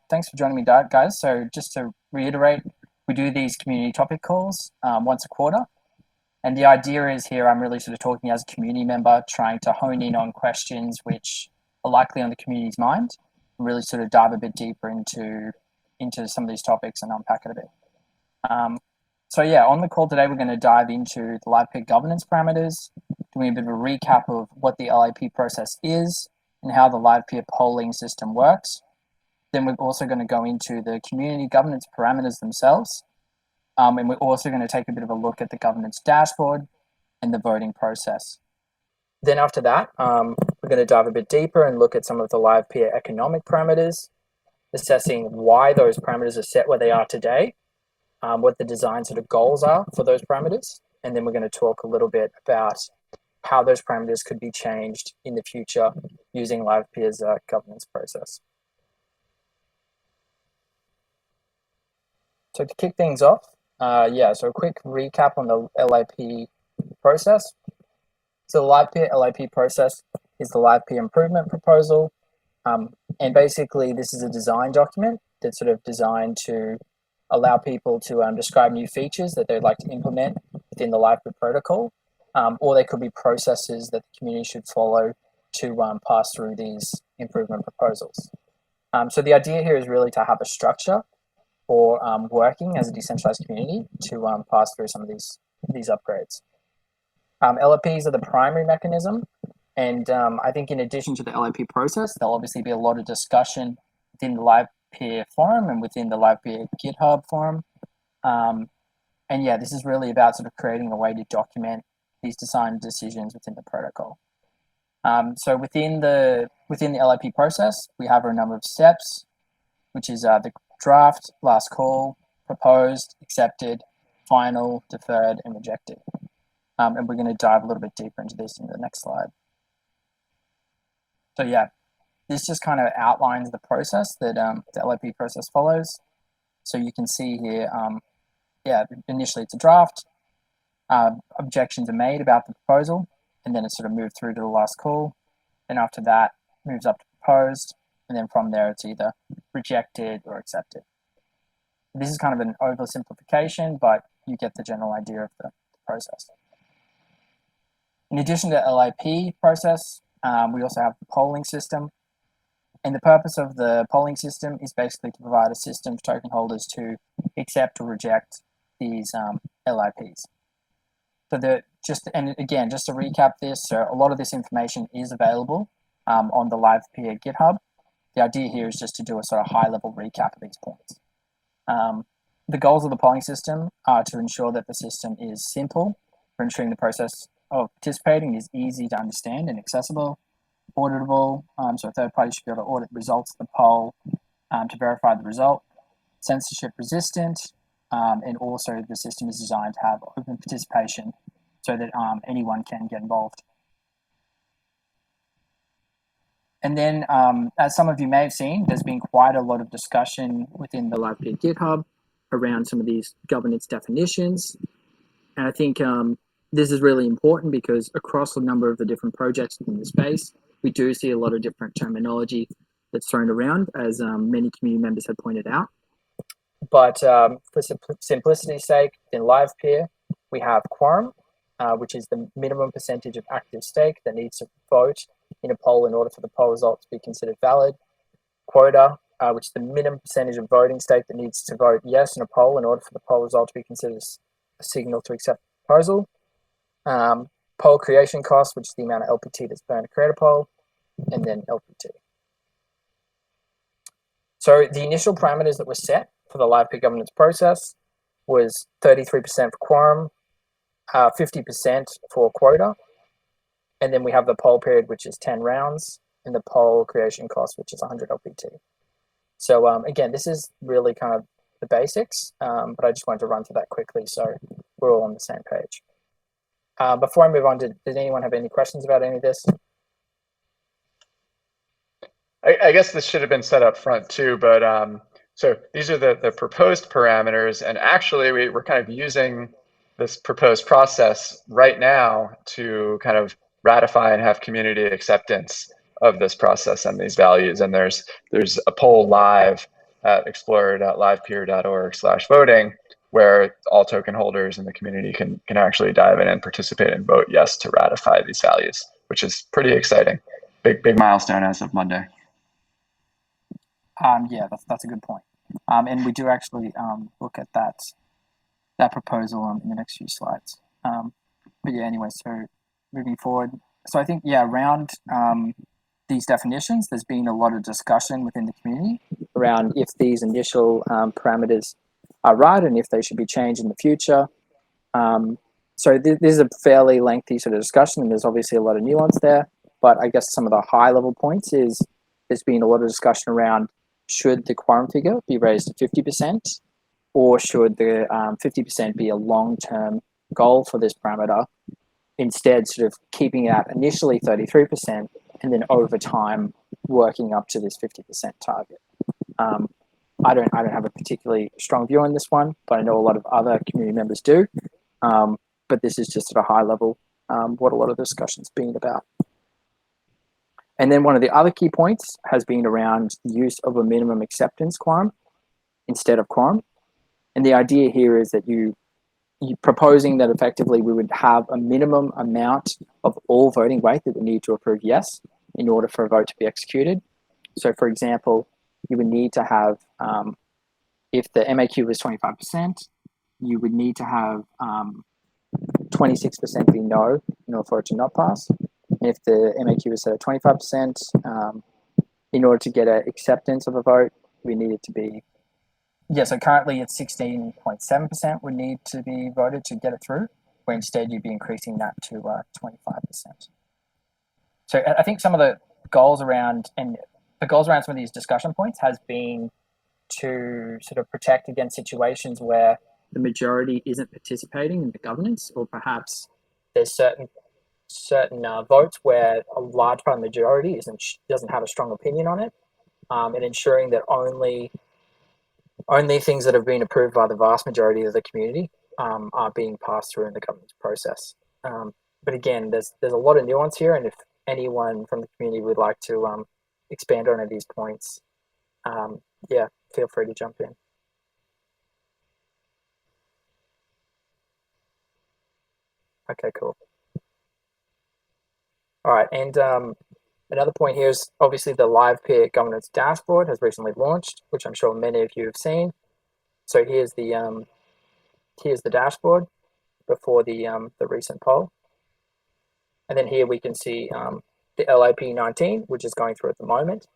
thanks for joining me, guys. So just to reiterate, we do these community topic calls once a quarter. And the idea is here, I'm really sort of talking as a community member, trying to hone in on questions which are likely on the community's mind, and really sort of dive a bit deeper into some of these topics and unpack it a bit. So yeah, on the call today, we're going to dive into the Livepeer Governance Parameters, doing a bit of a recap of what the LAP process is and how the Livepeer Polling System works. Then we're also going to go into the Community Governance Parameters themselves. And we're also going to take a bit of a look at the governance dashboard and the voting process. Then after that, we're going to dive a bit deeper and look at some of the Livepeer Economic Parameters, assessing why those parameters are set where they are today, what the design sort of goals are for those parameters, and then we're going to talk a little bit about how those parameters could be changed in the future using Livepeer's governance process. So to kick things off, so a quick recap on the LAP process. So the Livepeer LAP process is the Livepeer Improvement Proposal. And basically, this is a design document that's sort of designed to allow people to describe new features that they'd like to implement within the Livepeer protocol, or they could be processes that the community should follow to pass through these improvement proposals. So the idea here is really to have a structure for working as a decentralized community to pass through some of these upgrades. LAPs are the primary mechanism, and I think in addition to the LAP process, there'll obviously be a lot of discussion within the Livepeer forum and within the Livepeer GitHub forum. And yeah, this is really about sort of creating a way to document these design decisions within the protocol. So within the LAP process, we have a number of steps, which is the draft, last call, proposed, accepted, final, deferred, and rejected. And we're going to dive a little bit deeper into this in the next slide. So yeah, this just kind of outlines the process that the LAP process follows. So you can see here, initially it's a draft, objections are made about the proposal, and then it's sort of moved through to the last call. And after that, moves up to proposed, and then from there it's either rejected or accepted. This is kind of an oversimplification, but you get the general idea of the process. In addition to the LAP process, we also have the polling system. And the purpose of the polling system is basically to provide a system for token holders to accept or reject these LAPs. So just to recap this, so a lot of this information is available on the Livepeer GitHub. The idea here is just to do a sort of high-level recap of these points. The goals of the polling system are to ensure that the system is simple, for ensuring the process of participating is easy to understand and accessible, auditable, so a third party should be able to audit results of the poll to verify the result, censorship resistant, and also the system is designed to have open participation so that anyone can get involved. And then, as some of you may have seen, there's been quite a lot of discussion within the Livepeer GitHub around some of these governance definitions. And I think this is really important because across a number of the different projects within the space, we do see a lot of different terminology that's thrown around, as many community members have pointed out. But for simplicity's sake, in Livepeer, we have quorum, which is the minimum percentage of active stake that needs to vote in a poll in order for the poll result to be considered valid. Quota, which is the minimum percentage of voting stake that needs to vote yes in a poll in order for the poll result to be considered a signal to accept the proposal. Poll creation cost, which is the amount of LPT that's burned to create a poll, and then LPT. So the initial parameters that were set for the Livepeer governance process was 33% for quorum, 50% for quota, and then we have the poll period, which is 10 rounds, and the poll creation cost, which is 100 LPT. So again, this is really kind of the basics, but I just wanted to run through that quickly so we're all on the same page. Before I move on, did anyone have any questions about any of this? I guess this should have been set up front too, but so these are the proposed parameters, and actually we're kind of using this proposed process right now to kind of ratify and have community acceptance of this process and these values. And there's a poll live at explorer.livepeer.org/voting, where all token holders in the community can actually dive in and participate and vote yes to ratify these values, which is pretty exciting. Big milestone as of Monday. Yeah, that's a good point. And we do actually look at that proposal in the next few slides. But yeah, anyway, so moving forward. So I think, yeah, around these definitions, there's been a lot of discussion within the community around if these initial parameters are right and if they should be changed in the future. So this is a fairly lengthy sort of discussion, and there's obviously a lot of nuance there. But I guess some of the high level points is there's been a lot of discussion around should the quorum figure be raised to 50%, or should the 50% be a long-term goal for this parameter, instead sort of keeping it at initially 33% and then over time working up to this 50% target. I don't have a particularly strong view on this one, but I know a lot of other community members do. But this is just at a high level what a lot of the discussion's been about. And then one of the other key points has been around the use of a minimum acceptance quorum instead of quorum. And the idea here is that you're proposing that effectively we would have a minimum amount of all voting weight that we need to approve yes in order for a vote to be executed. So for example, you would need to have, if the MAQ was 25%, you would need to have 26% be no in order for it to not pass. And if the MAQ is set at 25%, in order to get an acceptance of a vote, we need it to be, yeah, so currently it's 16.7% would need to be voted to get it through, where instead you'd be increasing that to 25%. So I think some of the goals around, and the goals around some of these discussion points has been to sort of protect against situations where the majority isn't participating in the governance, or perhaps there's certain votes where a large part of the majority doesn't have a strong opinion on it, and ensuring that only things that have been approved by the vast majority of the community are being passed through in the governance process. But again, there's a lot of nuance here, and if anyone from the community would like to expand on any of these points, yeah, feel free to jump in. Okay, cool. All right, and another point here is obviously the Livepeer Governance Dashboard has recently launched, which I'm sure many of you have seen. So here's the dashboard before the recent poll, and then here we can see the LAP 19, which is going through at the moment.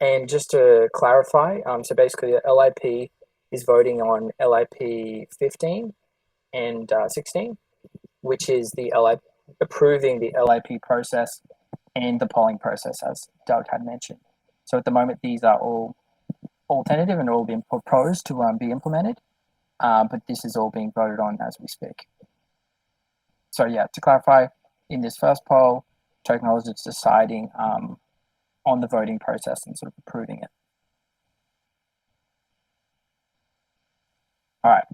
And just to clarify, so basically the LAP is voting on LAP 15 and 16, which is the approving the LAP process and the polling process, as Doug had mentioned. So at the moment, these are all tentative and all being proposed to be implemented, but this is all being voted on as we speak. So yeah, to clarify, in this first poll, token holders is deciding on the voting process and sort of approving it. All right,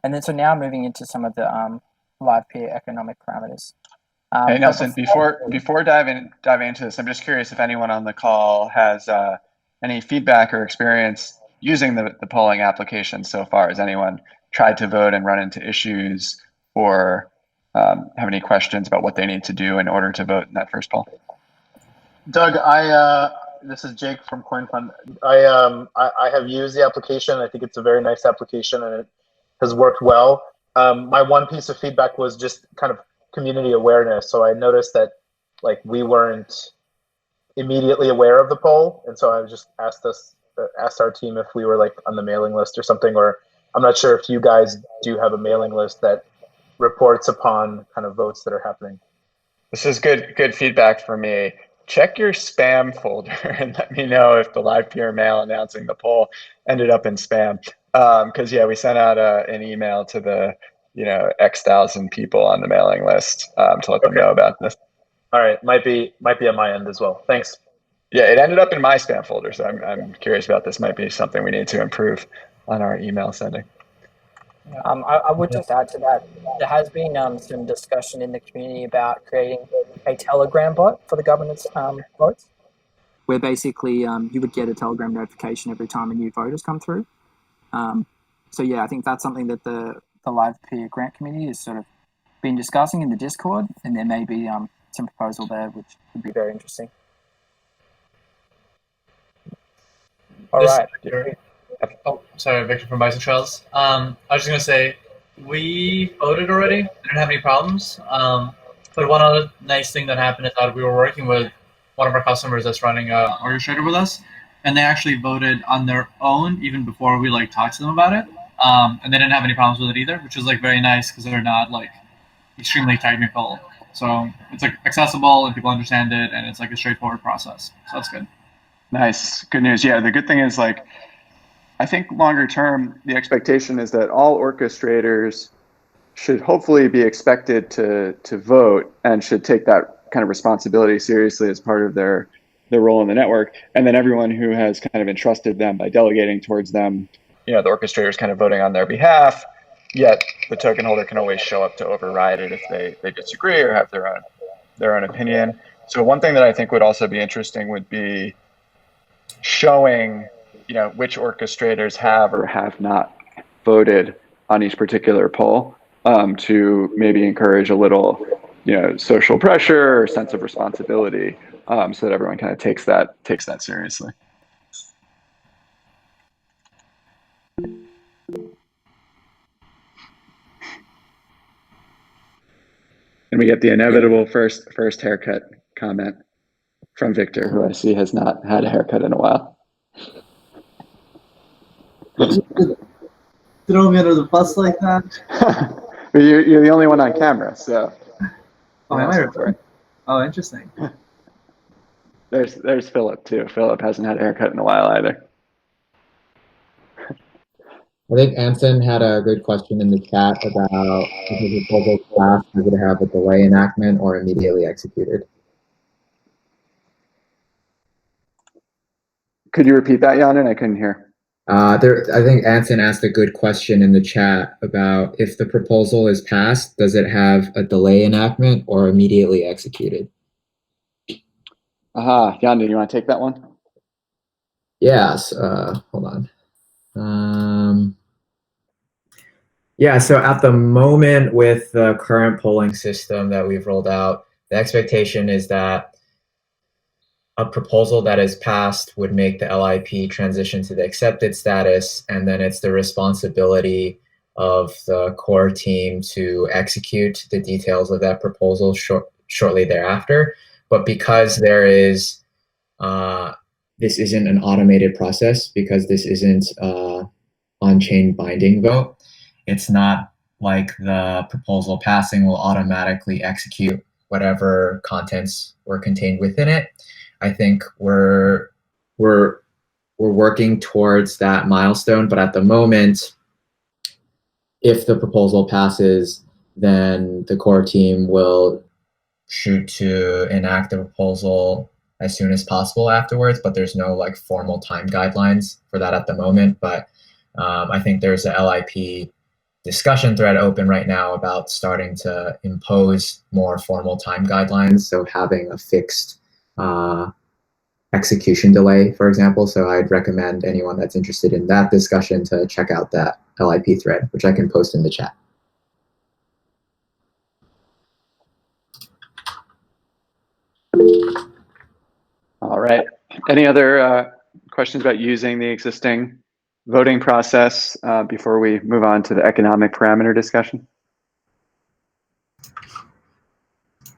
and then so now moving into some of the Livepeer economic parameters. Hey Nelson, before diving into this, I'm just curious if anyone on the call has any feedback or experience using the polling application so far. Has anyone tried to vote and run into issues, or have any questions about what they need to do in order to vote in that first poll? Doug, this is Jake from CoinFund. I have used the application. I think it's a very nice application and it has worked well. My one piece of feedback was just kind of community awareness. So I noticed that we weren't immediately aware of the poll, and so I just asked our team if we were on the mailing list or something, or I'm not sure if you guys do have a mailing list that reports upon kind of votes that are happening. This is good feedback for me. Check your spam folder and let me know if the Livepeer mail announcing the poll ended up in spam. Because yeah, we sent out an email to the X thousand people on the mailing list to let them know about this. All right, might be on my end as well. Thanks. Yeah, it ended up in my spam folder, so I'm curious about this. Might be something we need to improve on our email sending. I would just add to that, there has been some discussion in the community about creating a Telegram bot for the governance votes. where basically you would get a Telegram notification every time a new vote has come through. So yeah, I think that's something that the Livepeer grant committee has sort of been discussing in the Discord, and there may be some proposal there which would be very interesting. All right. Oh, sorry, Victor from Bison Trails. I was just going to say, we voted already. Didn't have any problems. But one other nice thing that happened is that we were working with one of our customers that's running a orchestrator with us, and they actually voted on their own even before we like talked to them about it. And they didn't have any problems with it either, which was like very nice because they're not like extremely technical. So it's like accessible and people understand it, and it's like a straightforward process. So that's good. Nice. Good news. Yeah, the good thing is, like, I think longer term, the expectation is that all orchestrators should hopefully be expected to vote and should take that kind of responsibility seriously as part of their role in the network. And then everyone who has kind of entrusted them by delegating towards them, the orchestrator is kind of voting on their behalf, yet the token holder can always show up to override it if they disagree or have their own opinion. So one thing that I think would also be interesting would be showing, which orchestrators have or have not voted on each particular poll, to maybe encourage a little, social pressure or sense of responsibility, so that everyone kind of takes that seriously. And we get the inevitable first haircut comment from Victor, who I see has not had a haircut in a while. Throw me under the bus like that? But you're the only one on camera, so. Oh, am I recording? Oh, interesting. There's Philip too. Philip hasn't had a haircut in a while either. I think Anson had a good question in the chat about if the proposal passed, does it have a delay enactment or immediately executed? Could you repeat that, Yanin? I couldn't hear. I think Anson asked a good question in the chat about if the proposal is passed, does it have a delay enactment or immediately executed? Yanin, you want to take that one? Yes. Hold on. Yeah, so at the moment with the current polling system that we've rolled out, the expectation is that a proposal that is passed would make the LIP transition to the accepted status, and then it's the responsibility of the core team to execute the details of that proposal shortly thereafter. But because there is, this isn't an automated process, because this isn't on-chain binding vote, it's not like the proposal passing will automatically execute whatever contents were contained within it. I think we're working towards that milestone, but at the moment, if the proposal passes, then the core team will shoot to enact the proposal as soon as possible afterwards, but there's no like formal time guidelines for that at the moment. But I think there's a LIP discussion thread open right now about starting to impose more formal time guidelines. So having a fixed execution delay, for example. So I'd recommend anyone that's interested in that discussion to check out that LIP thread, which I can post in the chat. All right. Any other questions about using the existing voting process before we move on to the economic parameter discussion?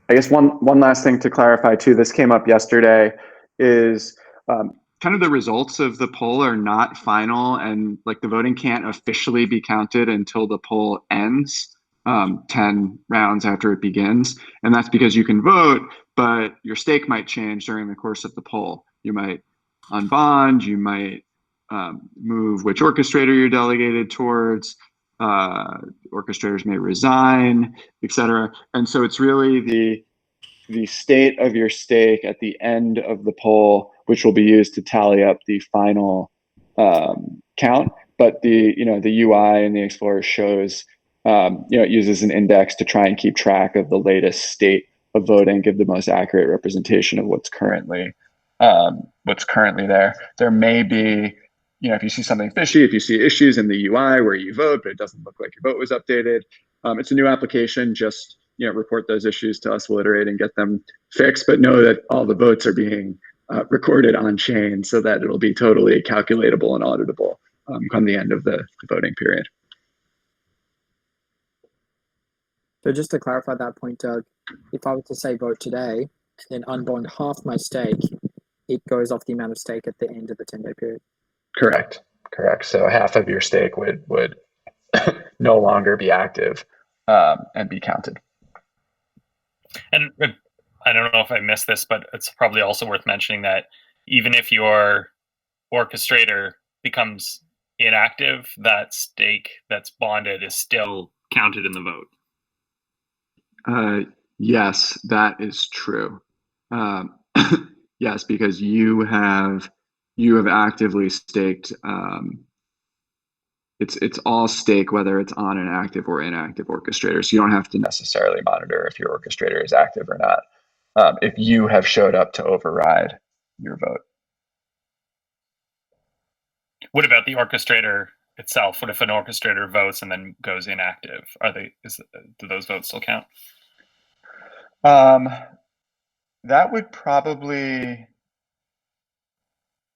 I guess one last thing to clarify too, this came up yesterday, is kind of the results of the poll are not final, and like the voting can't officially be counted until the poll ends, 10 rounds after it begins. And that's because you can vote, but your stake might change during the course of the poll. You might unbond, you might move which orchestrator you're delegated towards, orchestrators may resign, etc. And so it's really the state of your stake at the end of the poll, which will be used to tally up the final count. But the UI in the Explorer shows, it uses an index to try and keep track of the latest state of voting, give the most accurate representation of what's currently what's currently there. There may be, if you see something fishy, if you see issues in the UI where you vote, but it doesn't look like your vote was updated, it's a new application. Just report those issues to us. We'll iterate and get them fixed. But know that all the votes are being recorded on chain so that it'll be totally calculatable and auditable come the end of the voting period. So just to clarify that point, Doug, if I were to say vote today and then unbond half my stake, it goes off the amount of stake at the end of the 10-day period. Correct. So half of your stake would no longer be active and be counted. And I don't know if I missed this, but it's probably also worth mentioning that even if your orchestrator becomes inactive, that stake that's bonded is still counted in the vote. Yes, that is true. Yes, because you have actively staked. It's all stake, whether it's on an active or inactive orchestrator. So you don't have to necessarily monitor if your orchestrator is active or not. If you have showed up to override your vote. What about the orchestrator itself? What if an orchestrator votes and then goes inactive? Do those votes still count? That would probably.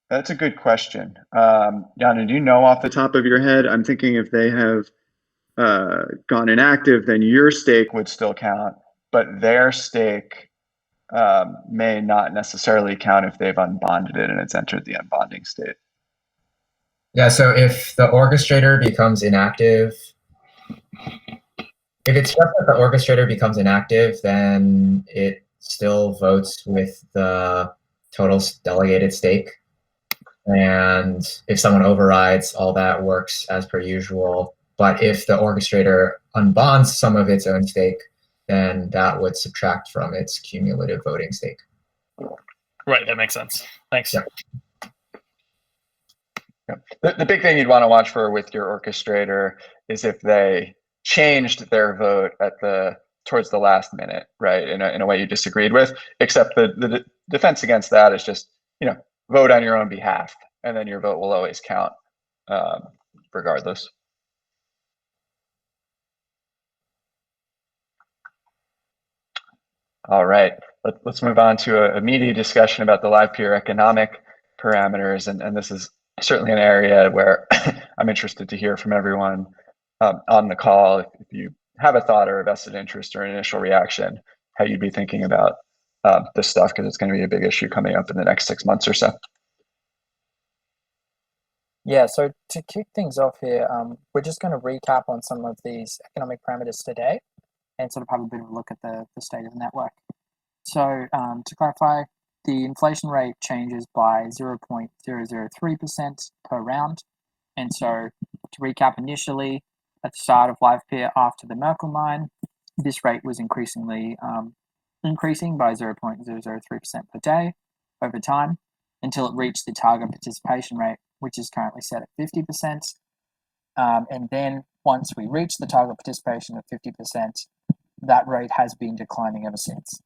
That's a good question. Yana, do you know off the top of your head? I'm thinking if they have gone inactive, then your stake would still count, but their stake may not necessarily count if they've unbonded it and it's entered the unbonding state. Yeah, so if the orchestrator becomes inactive, if it's just that the orchestrator becomes inactive, then it still votes with the total delegated stake. And if someone overrides, all that works as per usual. But if the orchestrator unbonds some of its own stake, then that would subtract from its cumulative voting stake. Right, that makes sense. Thanks. Yeah. The big thing you'd want to watch for with your orchestrator is if they changed their vote towards the last minute, right? In a way you disagreed with, except the defense against that is just, vote on your own behalf, and then your vote will always count regardless. All right, let's move on to a meaty discussion about the Livepeer Economic Parameters, and this is certainly an area where I'm interested to hear from everyone on the call. If you have a thought or a vested interest or an initial reaction, how you'd be thinking about this stuff, because it's going to be a big issue coming up in the next 6 months or so. Yeah, so to kick things off here, we're just going to recap on some of these economic parameters today and sort of have a bit of a look at the state of the network. So to clarify, the inflation rate changes by 0.003% per round. And so to recap initially, at the start of Livepeer after the Merkle mine, this rate was increasing by 0.003% per day over time until it reached the target participation rate, which is currently set at 50%. And then once we reach the target participation of 50%, that rate has been declining ever since.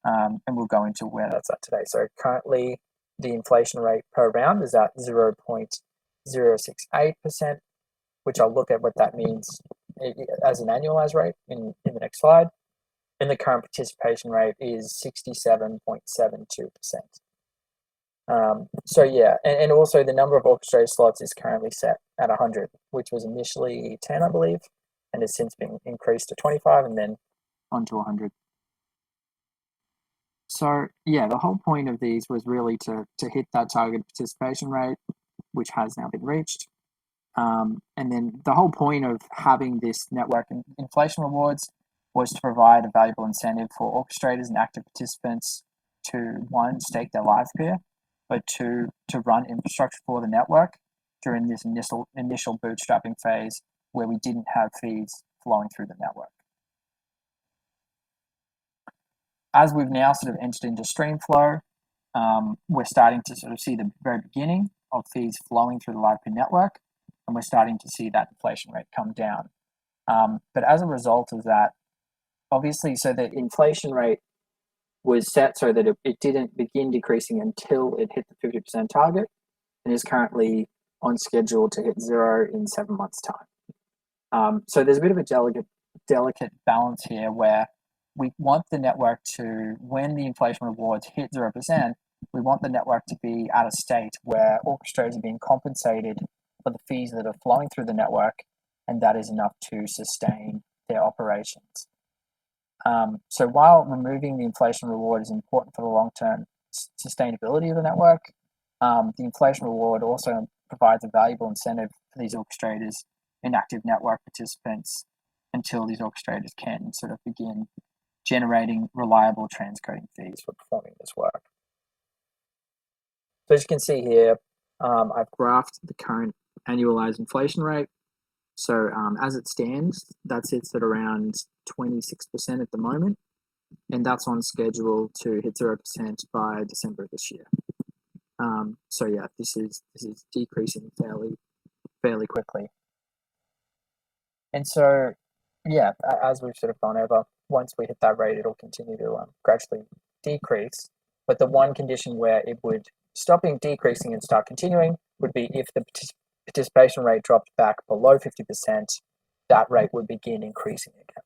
And we'll go into where that's at today. So currently the inflation rate per round is at 0.068%, which I'll look at what that means as an annualized rate in the next slide. And the current participation rate is 67.72%. So yeah, and also the number of orchestrator slots is currently set at 100, which was initially 10, I believe, and has since been increased to 25 and then onto 100. So yeah, the whole point of these was really to hit that target participation rate, which has now been reached. And then the whole point of having this network inflation rewards was to provide a valuable incentive for orchestrators and active participants to, one, stake their Livepeer, but two, to run infrastructure for the network during this initial bootstrapping phase where we didn't have fees flowing through the network. As we've now sort of entered into Streamflow, we're starting to sort of see the very beginning of fees flowing through the Livepeer network, and we're starting to see that inflation rate come down. But as a result of that, obviously, so the inflation rate was set so that it didn't begin decreasing until it hit the 50% target, and is currently on schedule to hit 0 in 7 months' time. So there's a bit of a delicate balance here where we want the network to, when the inflation rewards hit 0%, we want the network to be at a state where orchestrators are being compensated for the fees that are flowing through the network, and that is enough to sustain their operations. So while removing the inflation reward is important for the long-term sustainability of the network, the inflation reward also provides a valuable incentive for these orchestrators and active network participants until these orchestrators can sort of begin generating reliable transcoding fees for performing this work. So as you can see here, I've graphed the current annualized inflation rate. So as it stands, that sits at around 26% at the moment, and that's on schedule to hit 0% by December of this year. So yeah, this is decreasing fairly quickly. And so, yeah, as we've sort of gone over, once we hit that rate, it'll continue to gradually decrease. But the one condition where it would stop decreasing and start continuing would be if the participation rate dropped back below 50%, that rate would begin increasing again.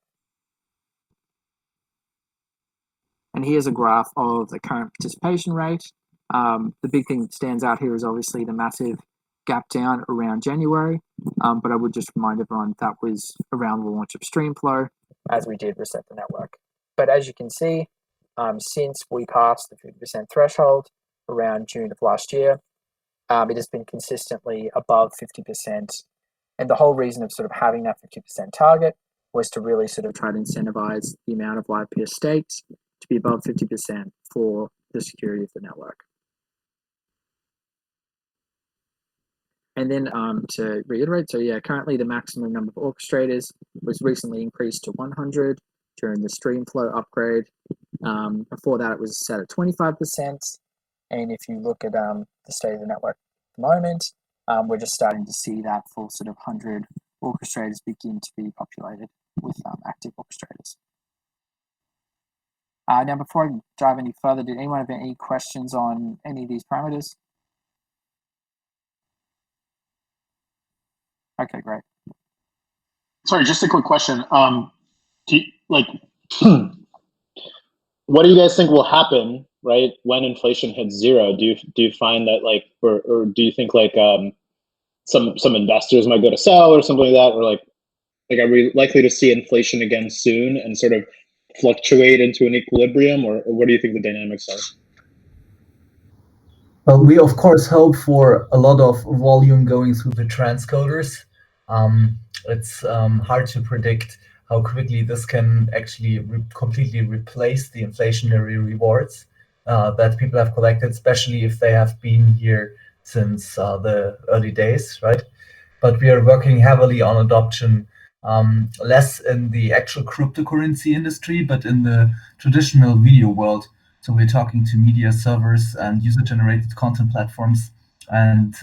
And here's a graph of the current participation rate. The big thing that stands out here is obviously the massive gap down around January, but I would just remind everyone that was around the launch of Streamflow as we did reset the network. But as you can see, since we passed the 50% threshold around June of last year, it has been consistently above 50%. And the whole reason of sort of having that 50% target was to really sort of try to incentivize the amount of Livepeer stakes to be above 50% for the security of the network. And then to reiterate, so yeah, currently the maximum number of orchestrators was recently increased to 100 during the Streamflow upgrade. Before that, it was set at 25%. And if you look at the state of the network at the moment, we're just starting to see that full sort of 100 orchestrators begin to be populated with active orchestrators. Now, before I dive any further, did anyone have any questions on any of these parameters? Okay, great. Sorry, just a quick question. Do you, like, what do you guys think will happen, right, when inflation hits 0? Do you find that, like, or do you think like some investors might go to sell or something like that, or like are we likely to see inflation again soon and sort of fluctuate into an equilibrium, or what do you think the dynamics are? Well, we of course hope for a lot of volume going through the transcoders. It's hard to predict how quickly this can actually completely replace the inflationary rewards that people have collected, especially if they have been here since the early days, right? But we are working heavily on adoption, less in the actual cryptocurrency industry, but in the traditional video world. So we're talking to media servers and user-generated content platforms, and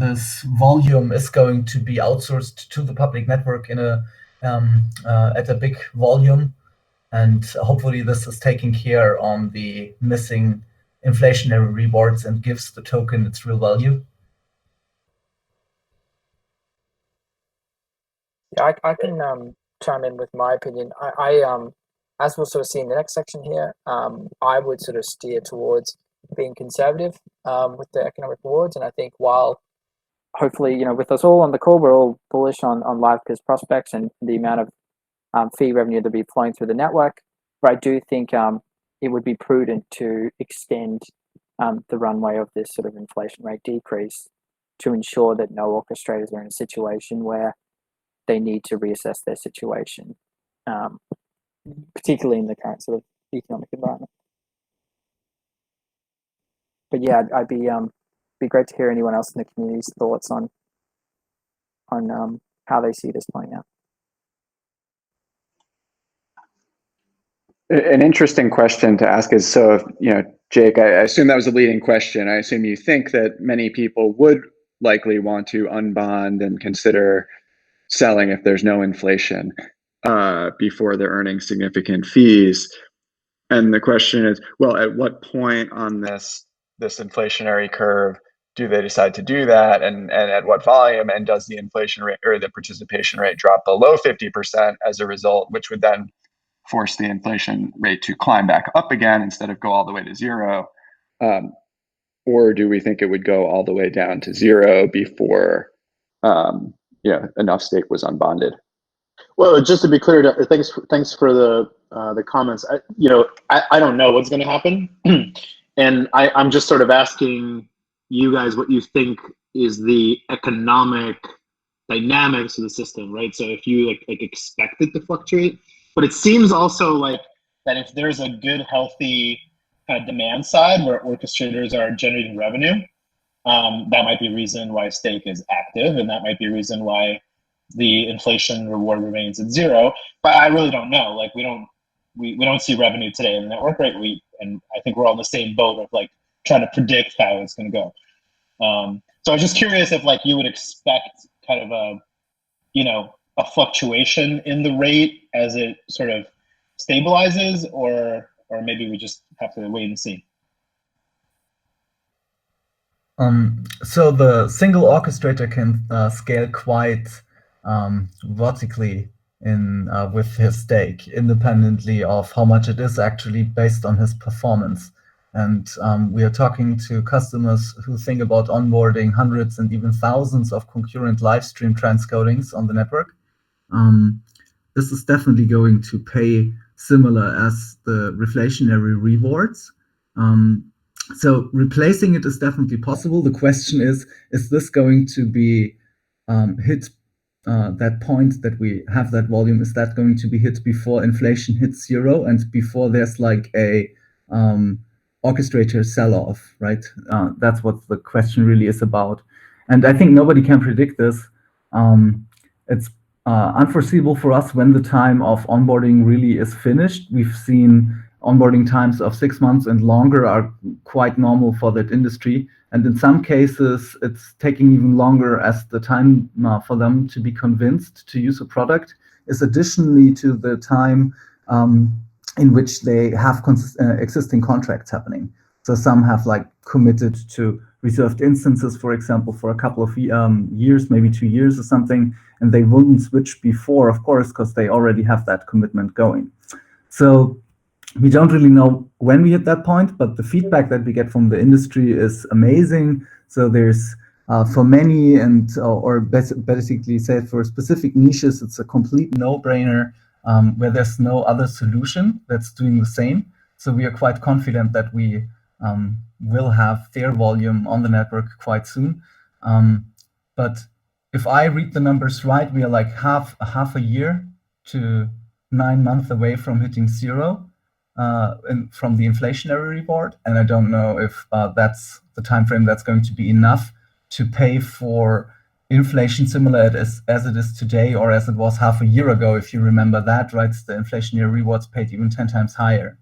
this volume is going to be outsourced to the public network in at a big volume, and hopefully this is taking care on the missing inflationary rewards and gives the token its real value. Yeah, I can chime in with my opinion. I as we'll sort of see in the next section here, I would sort of steer towards being conservative with the economic rewards. And I think while hopefully, you know, with us all on the call, we're all bullish on Livepeer's prospects and the amount of fee revenue that will be flowing through the network, but I do think it would be prudent to extend the runway of this sort of inflation rate decrease to ensure that no orchestrators are in a situation where they need to reassess their situation, particularly in the current sort of economic environment. But yeah, I'd be great to hear anyone else in the community's thoughts on how they see this playing out. An interesting question to ask is, so, you know, Jake, I assume that was a leading question. I assume you think that many people would likely want to unbond and consider selling if there's no inflation before they're earning significant fees. And the question is, well, at what point on this inflationary curve do they decide to do that, and at what volume, and does the inflation rate or the participation rate drop below 50% as a result, which would then force the inflation rate to climb back up again instead of go all the way to zero? Or do we think it would go all the way down to zero before enough stake was unbonded? Well, just to be clear, thanks for the comments. I don't know what's going to happen, and I'm just sort of asking you guys what you think is the economic dynamics of the system, right? So if you like expect it to fluctuate, but it seems also like that if there's a good, healthy kind of demand side where orchestrators are generating revenue, that might be a reason why stake is active, and that might be a reason why the inflation reward remains at zero. But I really don't know. Like we don't see revenue today in the network, right? And I think we're all in the same boat of like trying to predict how it's going to go. So I was just curious if like you would expect kind of a fluctuation in the rate as it sort of stabilizes, or maybe we just have to wait and see. So the single orchestrator can scale quite vertically with his stake, independently of how much it is actually based on his performance. And we are talking to customers who think about onboarding hundreds and even thousands of concurrent live stream transcodings on the network. This is definitely going to pay similar as the reflationary rewards. So replacing it is definitely possible. The question is this going to be hit, that point that we have that volume, is that going to be hit before inflation hits zero and before there's like a orchestrator sell-off, right? That's what the question really is about. And I think nobody can predict this. It's unforeseeable for us when the time of onboarding really is finished. We've seen onboarding times of 6 months and longer are quite normal for that industry. And in some cases, it's taking even longer as the time for them to be convinced to use a product is additionally to the time in which they have existing contracts happening. So some have like committed to reserved instances, for example, for a couple of years, maybe 2 years or something, and they wouldn't switch before, of course, because they already have that commitment going. So we don't really know when we hit that point, but the feedback that we get from the industry is amazing. So there's for many, and or basically said for specific niches, it's a complete no-brainer where there's no other solution that's doing the same. So we are quite confident that we will have fair volume on the network quite soon. But if I read the numbers right, we are like half a year to 9 months away from hitting zero. From the inflationary reward, and I don't know if that's the time frame that's going to be enough to pay for inflation similar as it is today, or as it was half a year ago, if you remember that, right? The inflationary rewards paid even 10 times higher.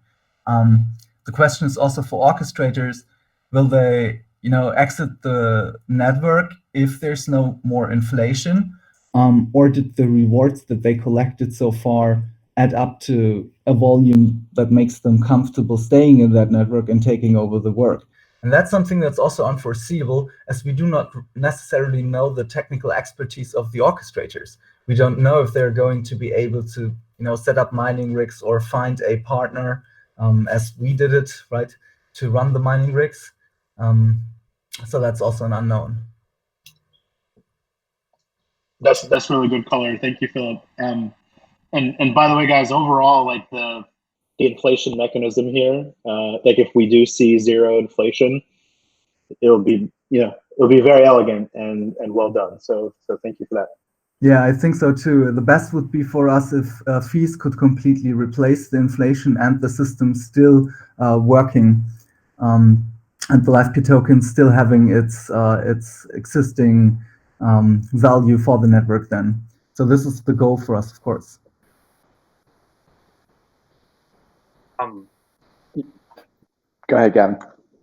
The question is also for orchestrators, will they exit the network if there's no more inflation, or did the rewards that they collected so far add up to a volume that makes them comfortable staying in that network and taking over the work? And that's something that's also unforeseeable, as we do not necessarily know the technical expertise of the orchestrators. We don't know if they're going to be able to set up mining rigs or find a partner, as we did it, right, to run the mining rigs. So that's also an unknown. That's really good color. Thank you, Philip. And by the way, guys, overall, like the inflation mechanism here, like if we do see zero inflation, it'll be very elegant and well done. So thank you for that. Yeah, I think so too. The best would be for us if fees could completely replace the inflation and the system still working, and the Livepeer token still having its existing value for the network then. So this is the goal for us, of course. Go ahead, Gavin.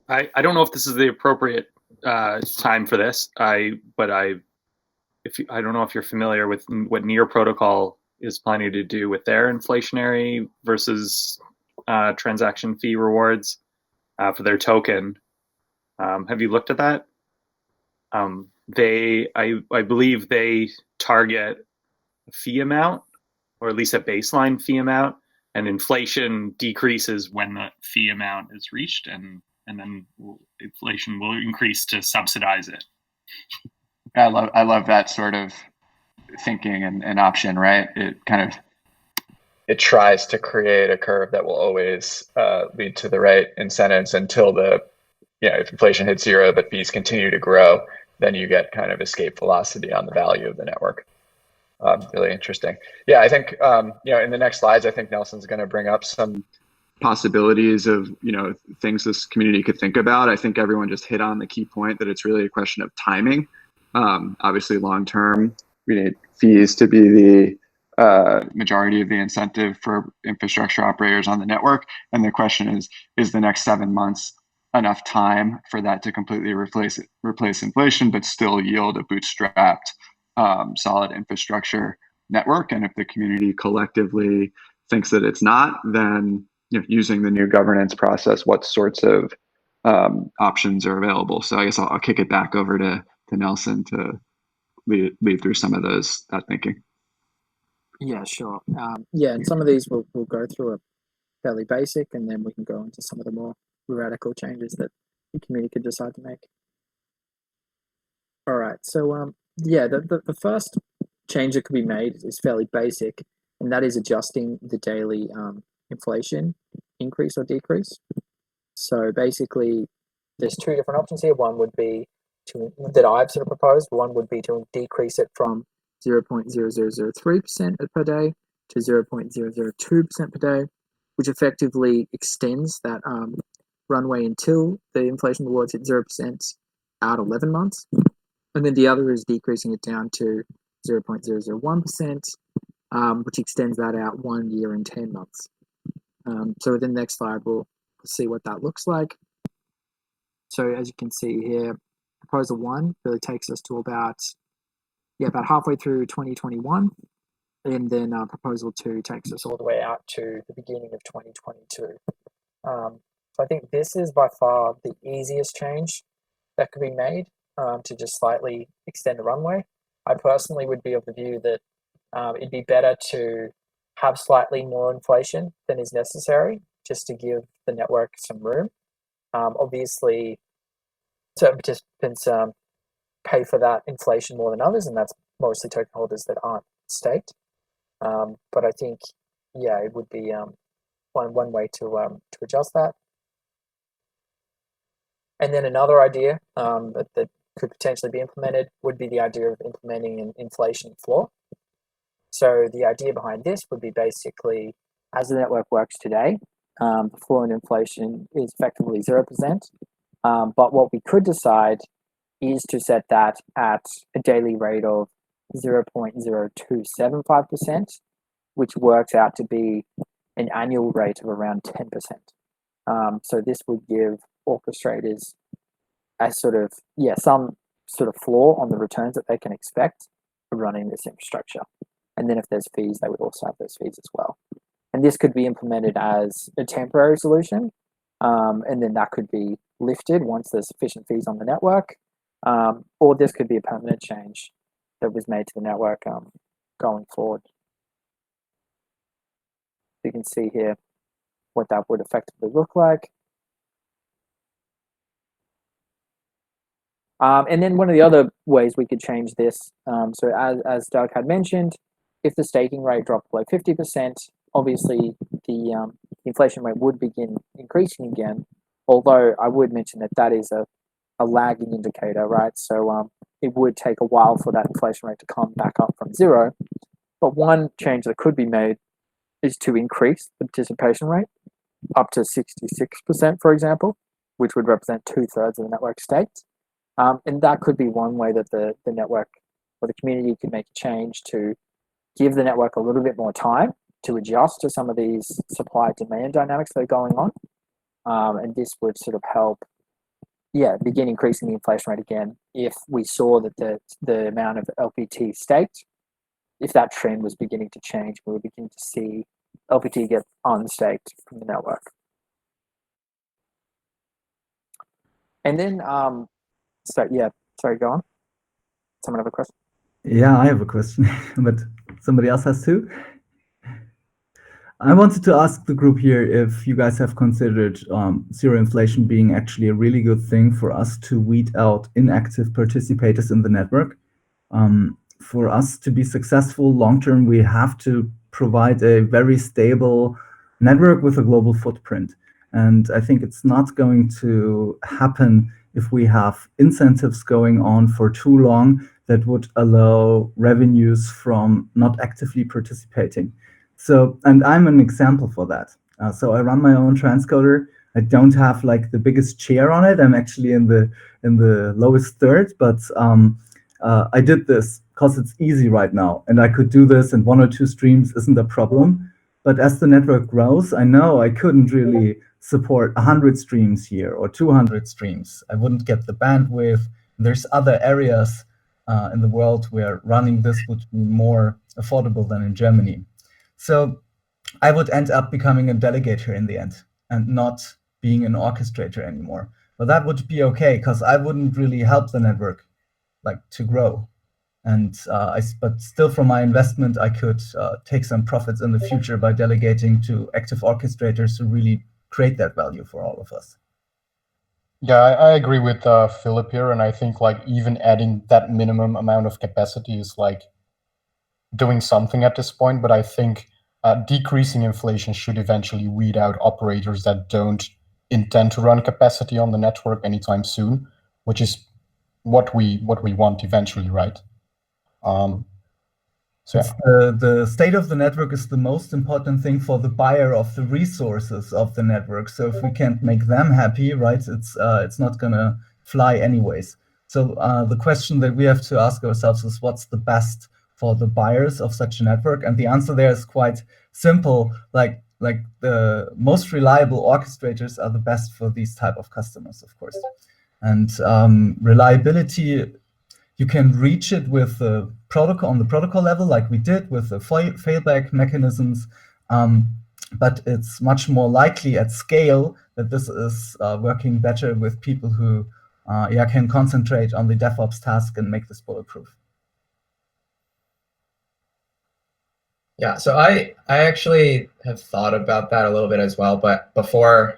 I don't know if this is the appropriate time for this. I don't know if you're familiar with what Near Protocol is planning to do with their inflationary versus transaction fee rewards for their token. Have you looked at that? I believe they target a fee amount, or at least a baseline fee amount, and inflation decreases when the fee amount is reached, and then inflation will increase to subsidize it. I love that sort of thinking and option, right? It tries to create a curve that will always lead to the right incentives until if inflation hits zero but fees continue to grow, then you get kind of escape velocity on the value of the network. Really interesting. Yeah, I think in the next slides, I think Nelson's going to bring up some possibilities of things this community could think about. I think everyone just hit on the key point that it's really a question of timing. Obviously, long term, we need fees to be the majority of the incentive for infrastructure operators on the network, and the question is the next 7 months enough time for that to completely replace inflation, but still yield a bootstrapped solid infrastructure network? And if the community collectively thinks that it's not, then using the new governance process, what sorts of options are available? So I guess I'll kick it back over to Nelson to lead through some of that thinking. Yeah, sure. And some of these we'll go through a fairly basic, and then we can go into some of the more radical changes that the community could decide to make. All right, so the first change that could be made is fairly basic, and that is adjusting the daily inflation increase or decrease. So basically, there's two different options here. One would be that I've sort of proposed. One would be to decrease it from 0.0003% per day to 0.002% per day, which effectively extends that runway until the inflation rewards hit 0% out 11 months. And then the other is decreasing it down to 0.001%, which extends that out 1 year and 10 months. So within the next slide, we'll see what that looks like. So as you can see here, proposal 1 really takes us to about halfway through 2021. And then proposal 2 takes us all the way out to the beginning of 2022. So I think this is by far the easiest change that could be made to just slightly extend the runway. I personally would be of the view that it'd be better to have slightly more inflation than is necessary, just to give the network some room. Obviously, certain participants pay for that inflation more than others, and that's mostly token holders that aren't staked. But I think, it would be one way to adjust that. And then another idea that could potentially be implemented would be the idea of implementing an inflation floor. So the idea behind this would be basically, as the network works today, the floor in inflation is effectively 0%. But what we could decide is to set that at a daily rate of 0.0275%, which works out to be an annual rate of around 10%. So this would give orchestrators a some sort of floor on the returns that they can expect for running this infrastructure. And then if there's fees, they would also have those fees as well. And this could be implemented as a temporary solution, and then that could be lifted once there's sufficient fees on the network, or this could be a permanent change that was made to the network going forward. You can see here what that would effectively look like. And then one of the other ways we could change this, so as Doug had mentioned, if the staking rate dropped below 50%, obviously the inflation rate would begin increasing again, although I would mention that is a lagging indicator, right? So it would take a while for that inflation rate to come back up from 0. But one change that could be made is to increase the participation rate up to 66%, for example, which would represent 2/3 of the network staked. And that could be one way that the network or the community could make a change to give the network a little bit more time to adjust to some of these supply-demand dynamics that are going on. And this would sort of help, begin increasing the inflation rate again if we saw that the amount of LPT staked, if that trend was beginning to change, we would begin to see LPT get unstaked from the network. And then, sorry, go on. Someone have a question? Yeah, I have a question, but somebody else has too. I wanted to ask the group here if you guys have considered zero inflation being actually a really good thing for us to weed out inactive participators in the network. For us to be successful long-term, we have to provide a very stable network with a global footprint. And I think it's not going to happen if we have incentives going on for too long that would allow revenues from not actively participating. So, and I'm an example for that. So I run my own transcoder. I don't have like the biggest chair on it. I'm actually in the lowest third, but I did this because it's easy right now, and I could do this in 1 or 2 streams isn't a problem. But as the network grows, I know I couldn't really support 100 streams here or 200 streams. I wouldn't get the bandwidth. There's other areas in the world where running this would be more affordable than in Germany. So I would end up becoming a delegator in the end and not being an orchestrator anymore. But that would be okay because I wouldn't really help the network like to grow. And but still from my investment, I could take some profits in the future by delegating to active orchestrators who really create that value for all of us. Yeah, I agree with Philip here, and I think like even adding that minimum amount of capacity is like doing something at this point. But I think decreasing inflation should eventually weed out operators that don't intend to run capacity on the network anytime soon, which is what we want eventually, right? So the state of the network is the most important thing for the buyer of the resources of the network. So if we can't make them happy, right, it's not gonna fly anyways. So the question that we have to ask ourselves is what's the best for the buyers of such a network? And the answer there is quite simple. Like the most reliable orchestrators are the best for these type of customers, of course. And reliability, you can reach it with the protocol on the protocol level, like we did with the failback mechanisms. But it's much more likely at scale that this is working better with people who can concentrate on the DevOps task and make this bulletproof. Yeah, so I actually have thought about that a little bit as well, but before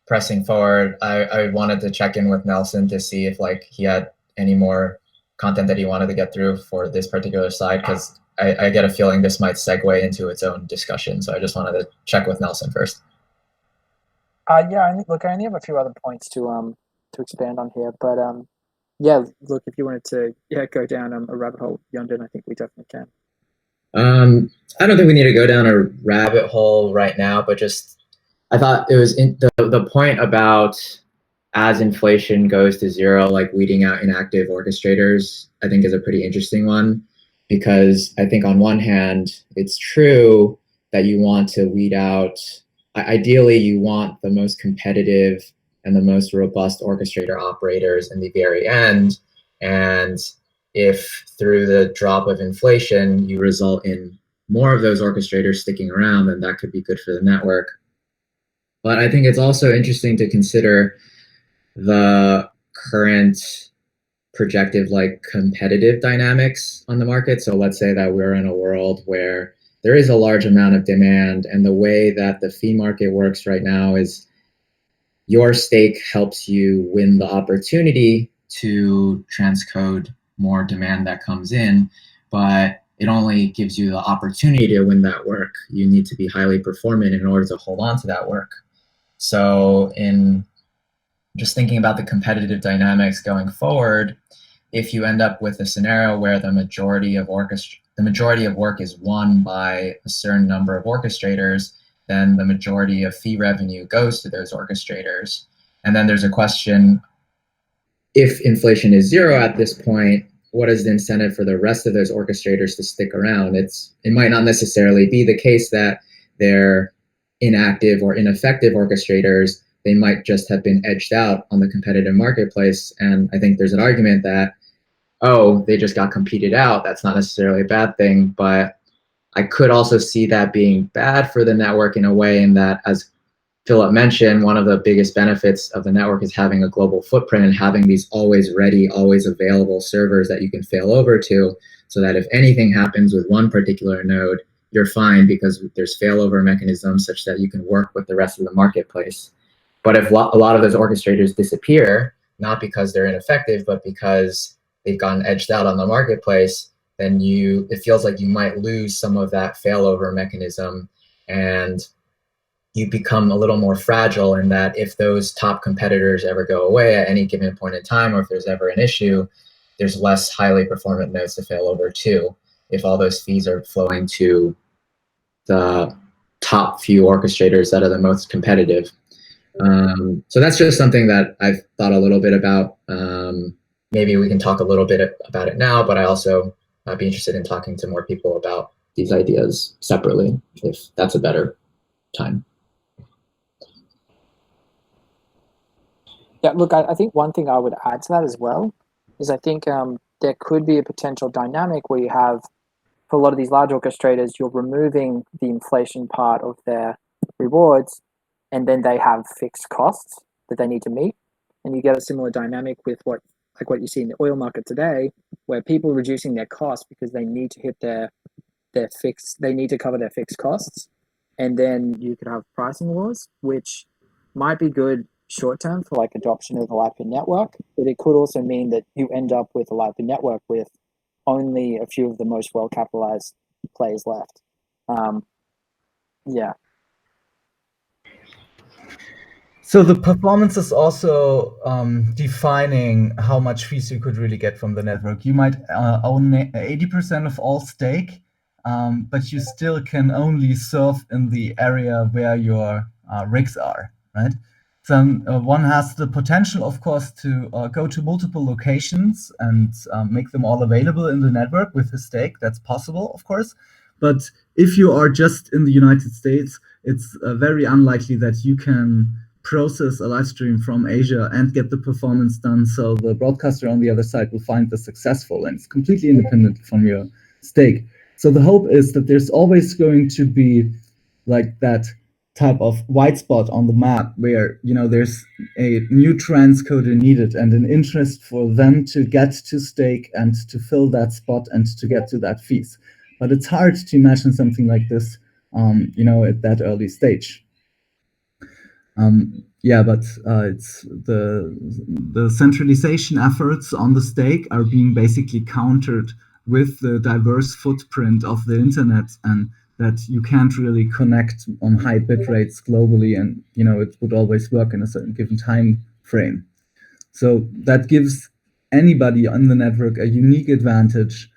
pressing forward, I wanted to check in with Nelson to see if like he had any more content that he wanted to get through for this particular slide, because I get a feeling this might segue into its own discussion. So I just wanted to check with Nelson first. Yeah, look, I only have a few other points to expand on here, but yeah, look, if you wanted to go down a rabbit hole, Yundin, I think we definitely can. I don't think we need to go down a rabbit hole right now, but just I thought it was the point about as inflation goes to zero, like weeding out inactive orchestrators, I think is a pretty interesting one, because I think on one hand, it's true that you want to weed out, ideally you want the most competitive and the most robust orchestrator operators in the very end. And if through the drop of inflation, you result in more of those orchestrators sticking around, then that could be good for the network. But I think it's also interesting to consider the current projected like competitive dynamics on the market. So let's say that we're in a world where there is a large amount of demand, and the way that the fee market works right now is your stake helps you win the opportunity to transcode more demand that comes in, but it only gives you the opportunity to win that work. You need to be highly performant in order to hold on to that work. So in just thinking about the competitive dynamics going forward, if you end up with a scenario where the majority of work is won by a certain number of orchestrators, then the majority of fee revenue goes to those orchestrators. And then there's a question, if inflation is zero at this point, what is the incentive for the rest of those orchestrators to stick around? It might not necessarily be the case that they're inactive or ineffective orchestrators. They might just have been edged out on the competitive marketplace. And I think there's an argument that, oh, they just got competed out. That's not necessarily a bad thing, but I could also see that being bad for the network in a way in that, as Philip mentioned, one of the biggest benefits of the network is having a global footprint and having these always ready, always available servers that you can fail over to, so that if anything happens with one particular node, you're fine because there's failover mechanisms such that you can work with the rest of the marketplace. But if a lot of those orchestrators disappear, not because they're ineffective, but because they've gotten edged out on the marketplace, then it feels like you might lose some of that failover mechanism, and you become a little more fragile in that if those top competitors ever go away at any given point in time, or if there's ever an issue, there's less highly performant nodes to fail over to, if all those fees are flowing to the top few orchestrators that are the most competitive. So that's just something that I've thought a little bit about. Maybe we can talk a little bit about it now, but I also be interested in talking to more people about these ideas separately, if that's a better time. Yeah, look, I think one thing I would add to that as well is I think there could be a potential dynamic where you have, for a lot of these large orchestrators, you're removing the inflation part of their rewards, and then they have fixed costs that they need to meet. And you get a similar dynamic with what you see in the oil market today, where people are reducing their costs because they need to hit they need to cover their fixed costs. And then you could have pricing wars, which might be good short term for like adoption of the Livepeer network, but it could also mean that you end up with a Livepeer network with only a few of the most well capitalized players left. Yeah. So the performance is also defining how much fees you could really get from the network. You might own 80% of all stake, but you still can only serve in the area where your rigs are, right? So one has the potential, of course, to go to multiple locations and make them all available in the network with his stake. That's possible, of course. But if you are just in the United States, it's very unlikely that you can process a live stream from Asia and get the performance done, so the broadcaster on the other side will find this successful, and it's completely independent from your stake. So the hope is that there's always going to be like that type of white spot on the map where, you know, there's a new transcoder needed and an interest for them to get to stake and to fill that spot and to get to that fees. But it's hard to imagine something like this, you know, at that early stage. Yeah, but it's the centralization efforts on the stake are being basically countered with the diverse footprint of the internet, and that you can't really connect on high bit rates globally, and you know it would always work in a certain given time frame. So that gives anybody on the network a unique advantage.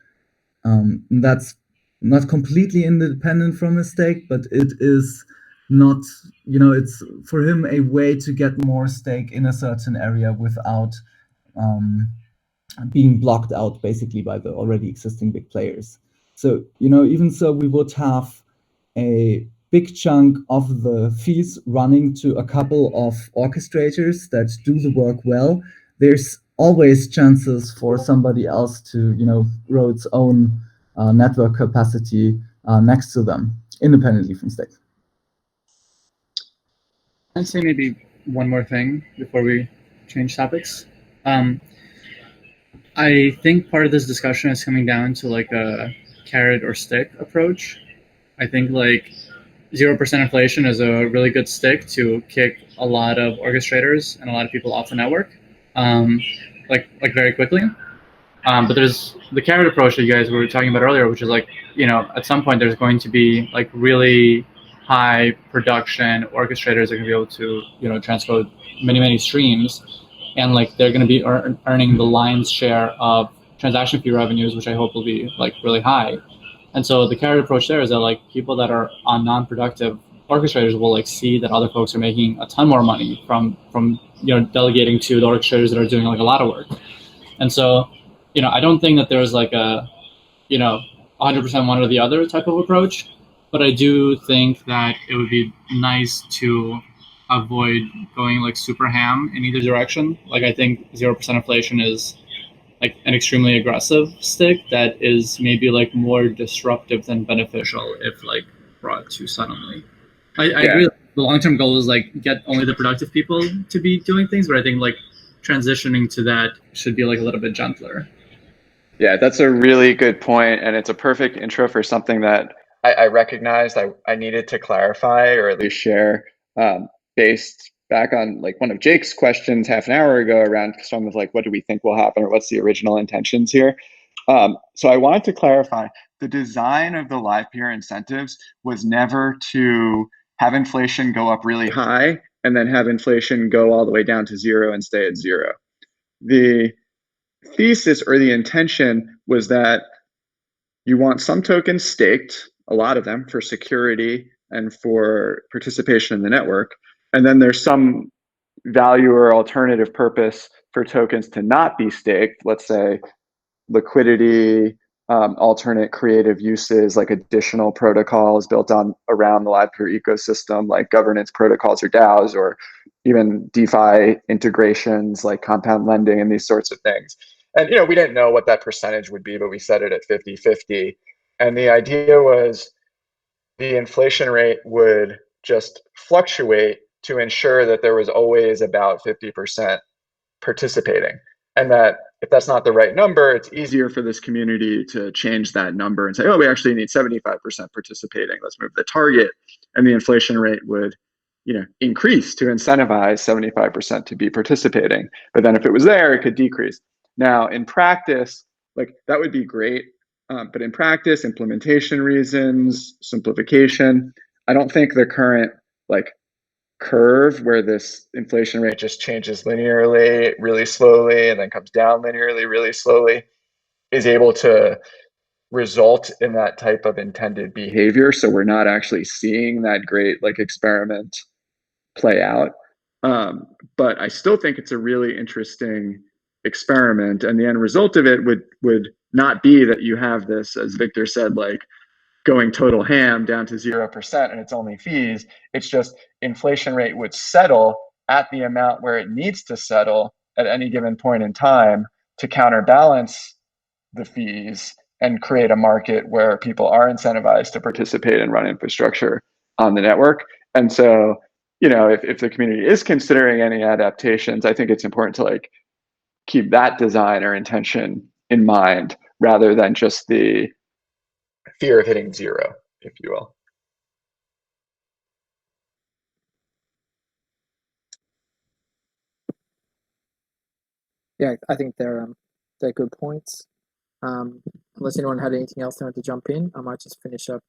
That's not completely independent from a stake, but it is not, you know, it's for him a way to get more stake in a certain area without being blocked out basically by the already existing big players. So, you know, even so, we would have a big chunk of the fees running to a couple of orchestrators that do the work well. There's always chances for somebody else to, you know, grow its own network capacity next to them, independently from stake. I'd say maybe one more thing before we change topics. I think part of this discussion is coming down to like a carrot or stick approach. I think like 0% inflation is a really good stick to kick a lot of orchestrators and a lot of people off the network, like very quickly. But there's the carrot approach that you guys were talking about earlier, which is like, you know, at some point there's going to be like really high production orchestrators that are going to be able to, you know, transcode many streams, and like they're going to be earning the lion's share of transaction fee revenues, which I hope will be like really high. And so the carrot approach there is that like people that are on non-productive orchestrators will like see that other folks are making a ton more money from you know, delegating to the orchestrators that are doing like a lot of work. And so, you know, I don't think that there's like a, you know, 100% one or the other type of approach, but I do think that it would be nice to avoid going like super ham in either direction. Like I think 0% inflation is like an extremely aggressive stick that is maybe like more disruptive than beneficial if like brought too suddenly. I agree. The long-term goal is like get only the productive people to be doing things, but I think like transitioning to that should be like a little bit gentler. Yeah, that's a really good point, and it's a perfect intro for something that I recognized I needed to clarify or at least share, based back on like one of Jake's questions half an hour ago around some of like what do we think will happen or what's the original intentions here. So I wanted to clarify the design of the Livepeer incentives was never to have inflation go up really high and then have inflation go all the way down to zero and stay at zero. The thesis or the intention was that you want some tokens staked, a lot of them, for security and for participation in the network. And then there's some value or alternative purpose for tokens to not be staked, let's say liquidity, alternate creative uses like additional protocols built on around the Livepeer ecosystem, like governance protocols or DAOs, or even DeFi integrations like compound lending and these sorts of things. And we didn't know what that percentage would be, but we set it at 50-50. And the idea was the inflation rate would just fluctuate to ensure that there was always about 50% participating. And that if that's not the right number, it's easier for this community to change that number and say, oh, we actually need 75% participating. Let's move the target. And the inflation rate would increase to incentivize 75% to be participating. But then if it was there, it could decrease. Now, in practice, like that would be great. But in practice, implementation reasons, simplification, I don't think the current like curve where this inflation rate just changes linearly, really slowly, and then comes down linearly, really slowly, is able to result in that type of intended behavior. So we're not actually seeing that great like experiment play out. But I still think it's a really interesting experiment, and the end result of it would not be that you have this, as Victor said, like going total ham down to 0% and it's only fees. It's just inflation rate would settle at the amount where it needs to settle at any given point in time to counterbalance the fees and create a market where people are incentivized to participate and run infrastructure on the network. And so, if the community is considering any adaptations, I think it's important to like keep that design or intention in mind rather than just the fear of hitting zero, if you will. Yeah, I think they're good points. Unless anyone had anything else they want to jump in, I might just finish up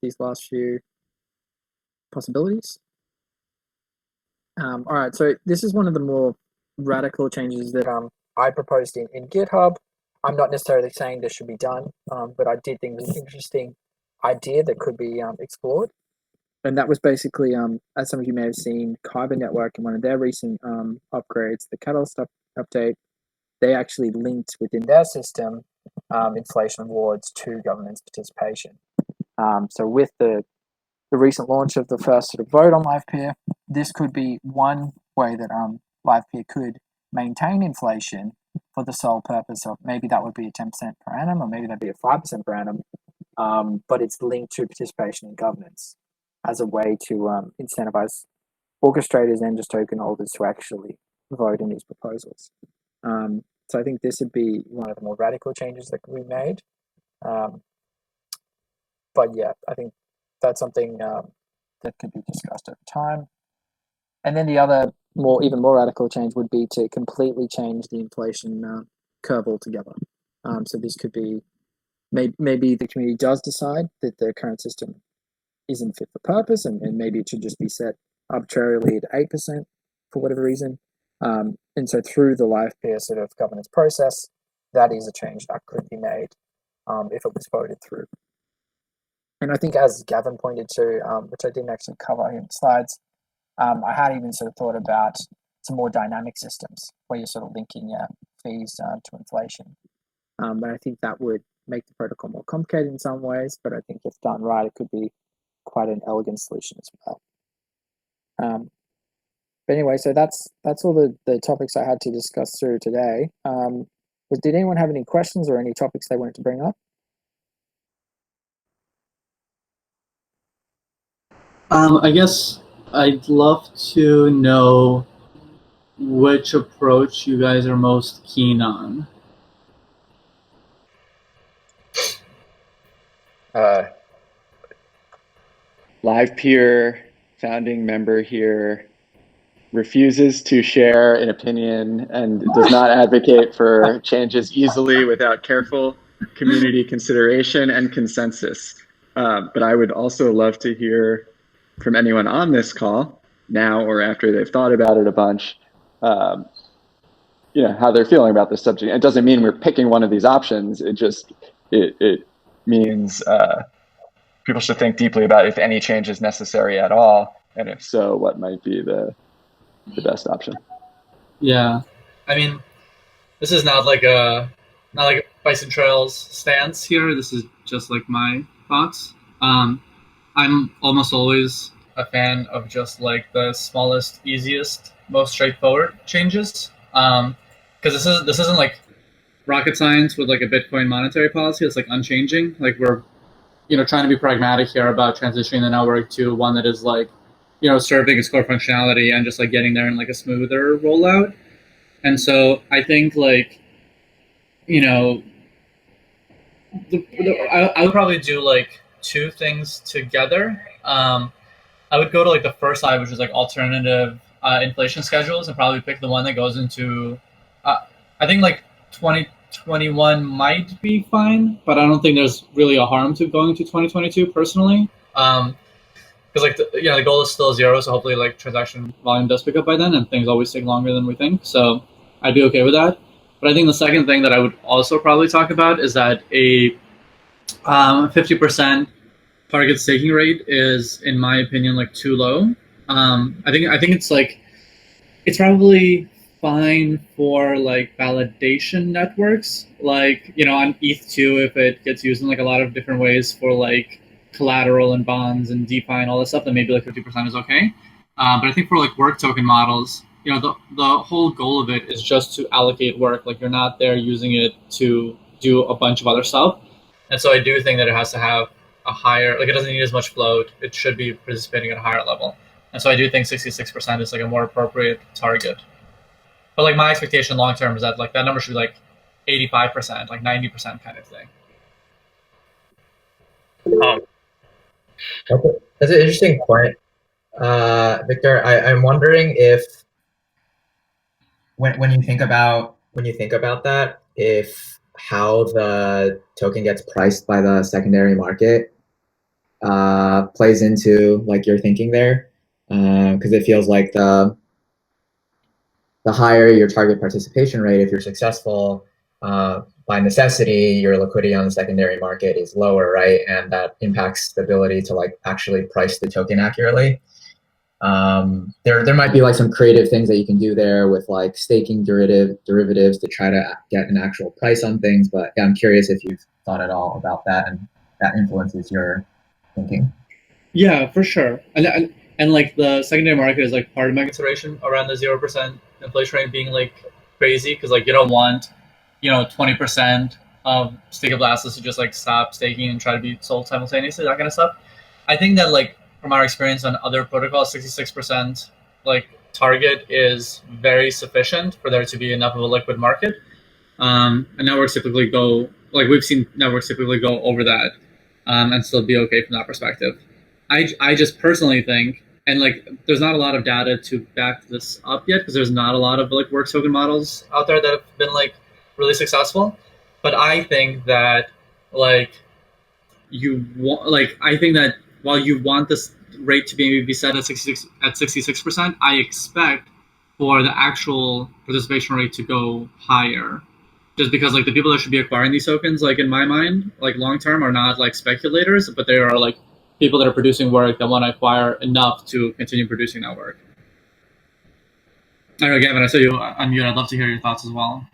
these last few possibilities. All right, so this is one of the more radical changes that I proposed in GitHub. I'm not necessarily saying this should be done, but I did think it was an interesting idea that could be explored. And that was basically, as some of you may have seen, Kyber Network in one of their recent upgrades, the Catalyst update, they actually linked within their system inflation rewards to governance participation. So with the recent launch of the first sort of vote on Livepeer, this could be one way that Livepeer could maintain inflation for the sole purpose of maybe that would be a 10% per annum, or maybe that'd be a 5% per annum, but it's linked to participation in governance as a way to incentivize orchestrators and just token holders to actually vote in these proposals. So I think this would be one of the more radical changes that could be made. But yeah, I think that's something that could be discussed over time. And then the other even more radical change would be to completely change the inflation curve altogether. So this could be, maybe the community does decide that the current system isn't fit for purpose, and maybe it should just be set arbitrarily at 8% for whatever reason. And so through the Livepeer sort of governance process, that is a change that could be made if it was voted through. And I think, as Gavin pointed to, which I didn't actually cover in the slides, I had even sort of thought about some more dynamic systems where you're sort of linking fees to inflation. But I think that would make the protocol more complicated in some ways, but I think if done right, it could be quite an elegant solution as well. But anyway, so that's all the topics I had to discuss through today. Did anyone have any questions or any topics they wanted to bring up? I guess I'd love to know which approach you guys are most keen on. Livepeer founding member here refuses to share an opinion and does not advocate for changes easily without careful community consideration and consensus. But I would also love to hear from anyone on this call, now or after they've thought about it a bunch, how they're feeling about this subject. It doesn't mean we're picking one of these options. It means people should think deeply about if any change is necessary at all, and if so, what might be the best option. Yeah, I mean, this is not like a Bison Trails stance here. This is just like my thoughts. I'm almost always a fan of just like the smallest, easiest, most straightforward changes. Because this isn't like rocket science with like a Bitcoin monetary policy. It's like unchanging. Like we're trying to be pragmatic here about transitioning the network to one that is like serving its core functionality and just like getting there in like a smoother rollout. And so I think like I would probably do like two things together. I would go to like the first side, which is like alternative inflation schedules, and probably pick the one that goes into I think like 2021 might be fine, but I don't think there's really a harm to going to 2022 personally. Because like the goal is still 0, so hopefully like transaction volume does pick up by then, and things always take longer than we think. So I'd be okay with that. But I think the second thing that I would also probably talk about is that a 50% target staking rate is, in my opinion, like too low. I think it's probably fine for like validation networks, like on ETH2 if it gets used in like a lot of different ways for like collateral and bonds and DeFi and all that stuff, then maybe like 50% is okay. But I think for like work token models, the whole goal of it is just to allocate work. Like you're not there using it to do a bunch of other stuff. And so I do think that it has to have a higher, like it doesn't need as much float. It should be participating at a higher level. And so I do think 66% is like a more appropriate target. But like my expectation long term is that like that number should be like 85%, like 90% kind of thing. That's an interesting point, Victor. I'm wondering if when you think about that, if how the token gets priced by the secondary market plays into like your thinking there, because it feels like the higher your target participation rate, if you're successful, by necessity, your liquidity on the secondary market is lower, right? And that impacts the ability to like actually price the token accurately. There might be like some creative things that you can do there with like staking derivatives to try to get an actual price on things. But yeah, I'm curious if you've thought at all about that and that influences your thinking. Yeah, for sure. And like the secondary market is like part of my consideration around the 0% inflation rate being like crazy, because like you don't want 20% of stakeable assets to just like stop staking and try to be sold simultaneously, that kind of stuff. I think that like from our experience on other protocols, 66% like target is very sufficient for there to be enough of a liquid market. And networks typically go, like we've seen networks typically go over that and still be okay from that perspective. I just personally think, and like there's not a lot of data to back this up yet, because there's not a lot of like work token models out there that have been like really successful. But I think that like I think that while you want this rate to be set at 66%, I expect for the actual participation rate to go higher. Just because like the people that should be acquiring these tokens, like in my mind, like long term are not like speculators, but they are like people that are producing work that want to acquire enough to continue producing that work. I don't know, Gavin, I saw you unmute. I'd love to hear your thoughts as well.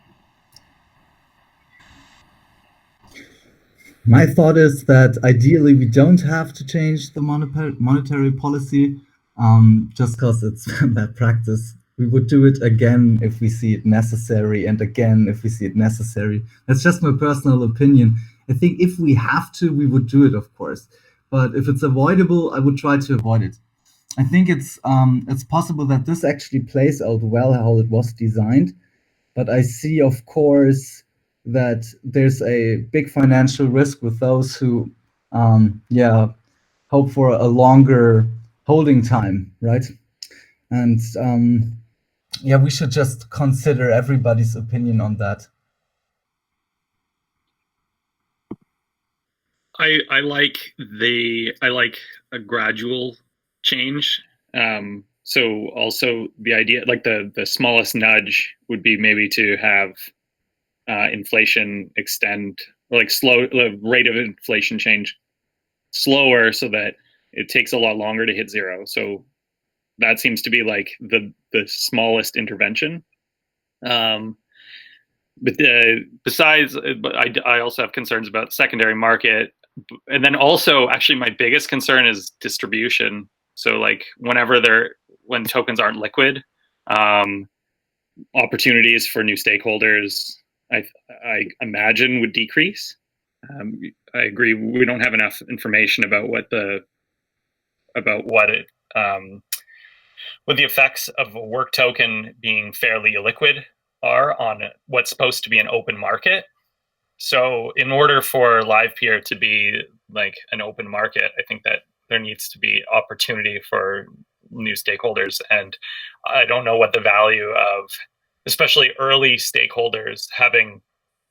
My thought is that ideally we don't have to change the monetary policy, just because it's bad practice We would do it again if we see it necessary, and again if we see it necessary. That's just my personal opinion. I think if we have to, we would do it, of course. But if it's avoidable, I would try to avoid it. I think it's possible that this actually plays out well how it was designed. But I see, of course, that there's a big financial risk with those who, hope for a longer holding time, right? And we should just consider everybody's opinion on that. I like a gradual change. So also the idea, like the smallest nudge would be maybe to have inflation extend, or like the rate of inflation change slower, so that it takes a lot longer to hit zero. So that seems to be like the smallest intervention. But besides, I also have concerns about secondary market, and then also actually my biggest concern is distribution. So like when tokens aren't liquid, opportunities for new stakeholders, I imagine, would decrease. I agree. We don't have enough information about what the effects of a work token being fairly illiquid are on what's supposed to be an open market. So in order for Livepeer to be like an open market, I think that there needs to be opportunity for new stakeholders. And I don't know what the value of, especially early stakeholders, having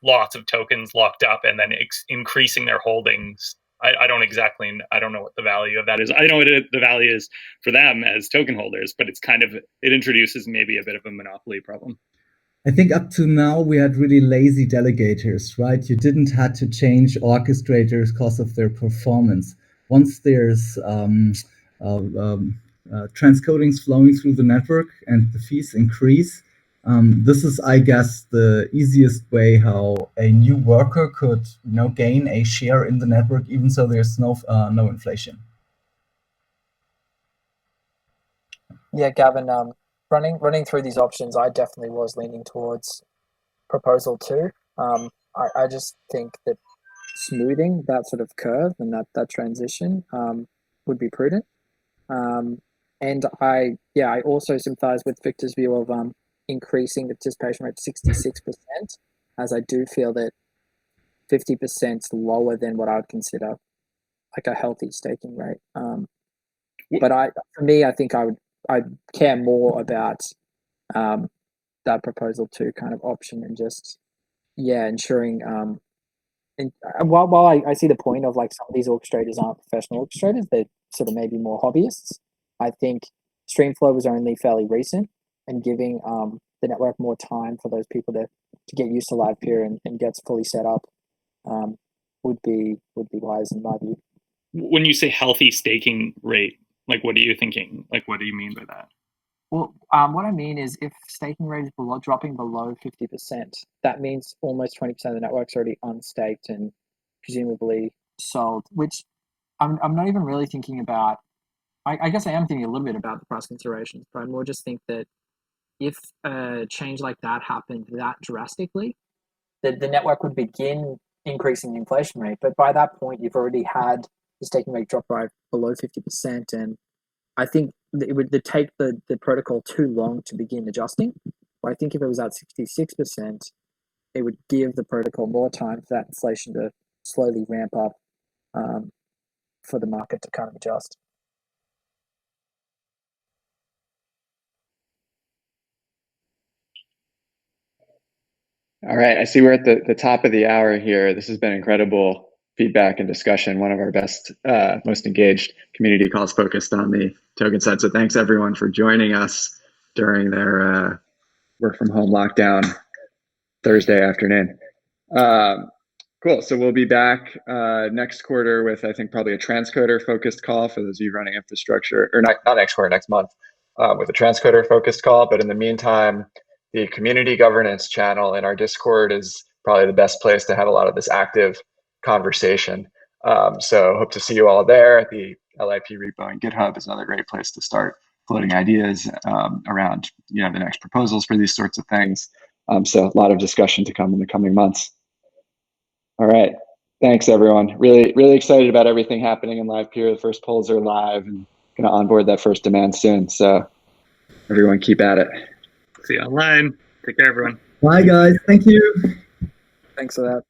lots of tokens locked up and then increasing their holdings. I don't know what the value of that is. I know what the value is for them as token holders, but it introduces maybe a bit of a monopoly problem. I think up to now we had really lazy delegators, right? You didn't have to change orchestrators because of their performance. Once there's transcodings flowing through the network and the fees increase, this is, I guess, the easiest way how a new worker could, gain a share in the network, even so there's no inflation. Yeah, Gavin. Running through these options, I definitely was leaning towards proposal 2. I just think that smoothing that sort of curve and that transition would be prudent. And I also sympathize with Victor's view of increasing the participation rate to 66%, as I do feel that 50% is lower than what I would consider like a healthy staking rate. But for me, I think I'd care more about that proposal 2 kind of option, and just ensuring. And while I see the point of like some of these orchestrators aren't professional orchestrators, they're sort of maybe more hobbyists. I think Streamflow was only fairly recent, and giving the network more time for those people to get used to Livepeer and get fully set up would be wise in my view. When you say healthy staking rate, like what are you thinking? Like what do you mean by that? Well, what I mean is if staking rate is dropping below 50%, that means almost 20% of the network's already unstaked and presumably sold, which I'm not even really thinking about. I guess I am thinking a little bit about the price considerations, but I more just think that if a change like that happened that drastically, the network would begin increasing the inflation rate. But by that point, you've already had the staking rate drop by below 50%. And I think it would take the protocol too long to begin adjusting. But I think if it was at 66%, it would give the protocol more time for that inflation to slowly ramp up for the market to kind of adjust. All right, I see we're at the top of the hour here. This has been incredible feedback and discussion. One of our best, most engaged community calls focused on the token side. So thanks everyone for joining us during their work from home lockdown Thursday afternoon. Cool, so we'll be back next quarter with, I think, probably a transcoder focused call for those of you running infrastructure, or not next quarter, next month, with a transcoder focused call. But in the meantime, the community governance channel in our Discord is probably the best place to have a lot of this active conversation. So hope to see you all there. The LIP repo and GitHub is another great place to start floating ideas around the next proposals for these sorts of things. So a lot of discussion to come in the coming months. All right. Thanks, everyone. Really excited about everything happening in Livepeer. The first polls are live and going to onboard that first demand soon. So everyone keep at it. See you online. Take care, everyone. Bye, guys. Thank you. Thanks for that.